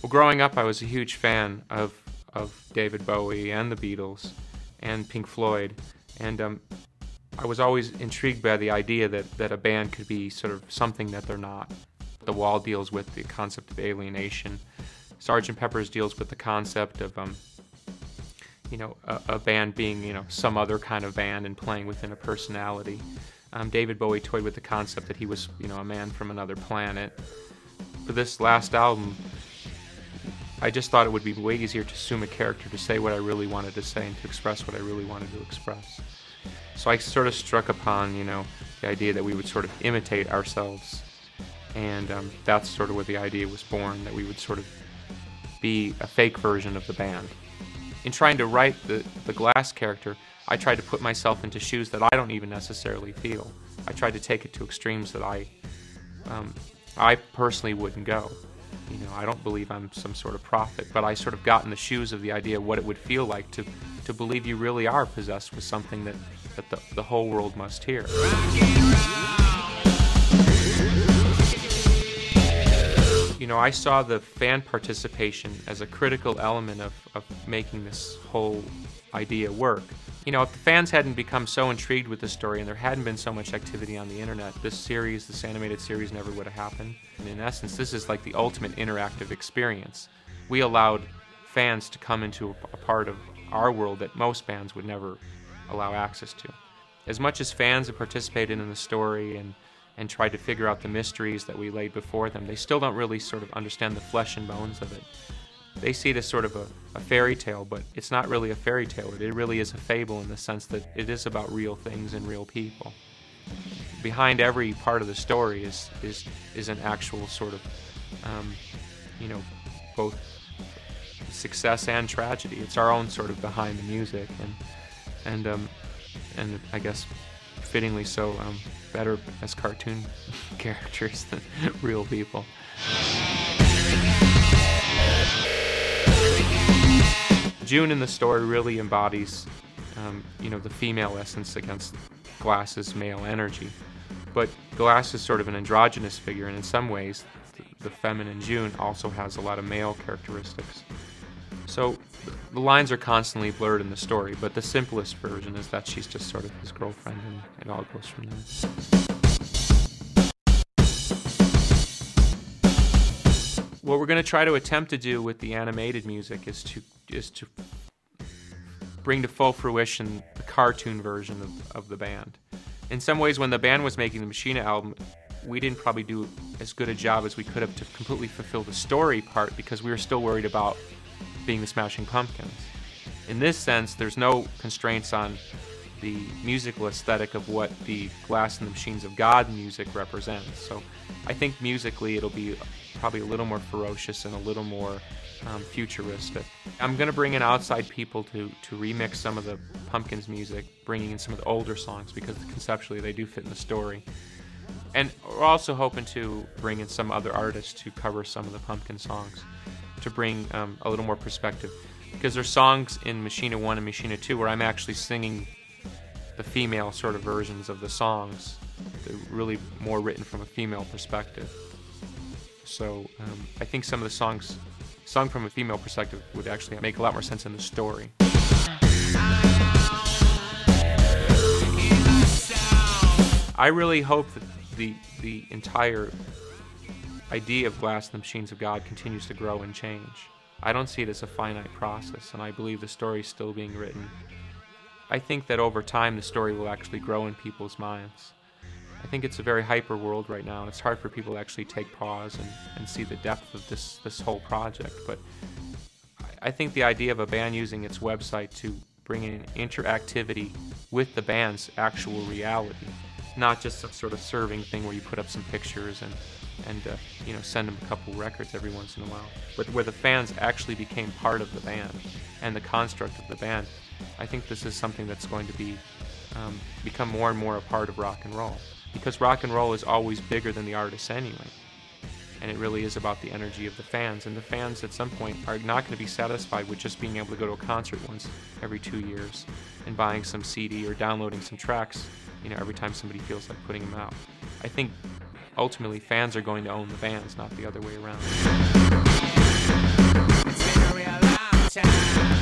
Well, growing up, I was a huge fan of David Bowie and the Beatles and Pink Floyd, and I was always intrigued by the idea that a band could be sort of something that they're not. The Wall deals with the concept of alienation. Sgt. Pepper's deals with the concept of a band being some other kind of band and playing within a personality. David Bowie toyed with the concept that he was a man from another planet. For this last album, I just thought it would be way easier to assume a character to say what I really wanted to say and to express what I really wanted to express. So I sort of struck upon, the idea that we would sort of imitate ourselves, and that's sort of where the idea was born, that we would sort of be a fake version of the band. In trying to write the Glass character, I tried to put myself into shoes that I don't even necessarily feel. I tried to take it to extremes that I personally wouldn't go. I don't believe I'm some sort of prophet, but I sort of got in the shoes of the idea of what it would feel like to believe you really are possessed with something that the whole world must hear. I saw the fan participation as a critical element of making this whole idea work. If the fans hadn't become so intrigued with the story and there hadn't been so much activity on the internet, this animated series never would have happened. And in essence, this is like the ultimate interactive experience. We allowed fans to come into a part of our world that most bands would never allow access to. As much as fans have participated in the story and tried to figure out the mysteries that we laid before them, they still don't really sort of understand the flesh and bones of it. They see it as sort of a fairy tale, but it's not really a fairy tale. It really is a fable in the sense that it is about real things and real people. Behind every part of the story is an actual sort of, both success and tragedy. It's our own sort of behind the music, and I guess fittingly so, better as cartoon characters than real people. June in the story really embodies, the female essence against Glass's male energy. But Glass is sort of an androgynous figure, and in some ways, the feminine June also has a lot of male characteristics. So the lines are constantly blurred in the story, but the simplest version is that she's just sort of his girlfriend, and it all goes from there. What we're going to try to attempt to do with the animated music is to bring to full fruition the cartoon version of the band. In some ways, when the band was making the Machina album, we didn't probably do as good a job as we could have to completely fulfill the story part because we were still worried about being the Smashing Pumpkins. In this sense, there's no constraints on the musical aesthetic of what the Glass and the Machines of God music represents. So I think musically it'll be probably a little more ferocious and a little more futuristic. I'm going to bring in outside people to remix some of the Pumpkins music, bringing in some of the older songs because conceptually they do fit in the story. And we're also hoping to bring in some other artists to cover some of the Pumpkin songs to bring a little more perspective. Because there's songs in Machina 1 and Machina 2 where I'm actually singing the female sort of versions of the songs. They're really more written from a female perspective. So I think some of the songs sung from a female perspective would actually make a lot more sense in the story. I really hope that the entire idea of Glass and the Machines of God continues to grow and change. I don't see it as a finite process, and I believe the story is still being written. I think that over time the story will actually grow in people's minds. I think it's a very hyper world right now, and it's hard for people to actually take pause and see the depth of this whole project. But I think the idea of a band using its website to bring in interactivity with the band's actual reality, not just some sort of serving thing where you put up some pictures and send them a couple records every once in a while, but where the fans actually became part of the band and the construct of the band. I think this is something that's going to become more and more a part of rock and roll, because rock and roll is always bigger than the artists anyway, and it really is about the energy of the fans, and the fans at some point are not going to be satisfied with just being able to go to a concert once every 2 years and buying some CD or downloading some tracks every time somebody feels like putting them out. I think ultimately fans are going to own the bands, not the other way around. It's been a real long time.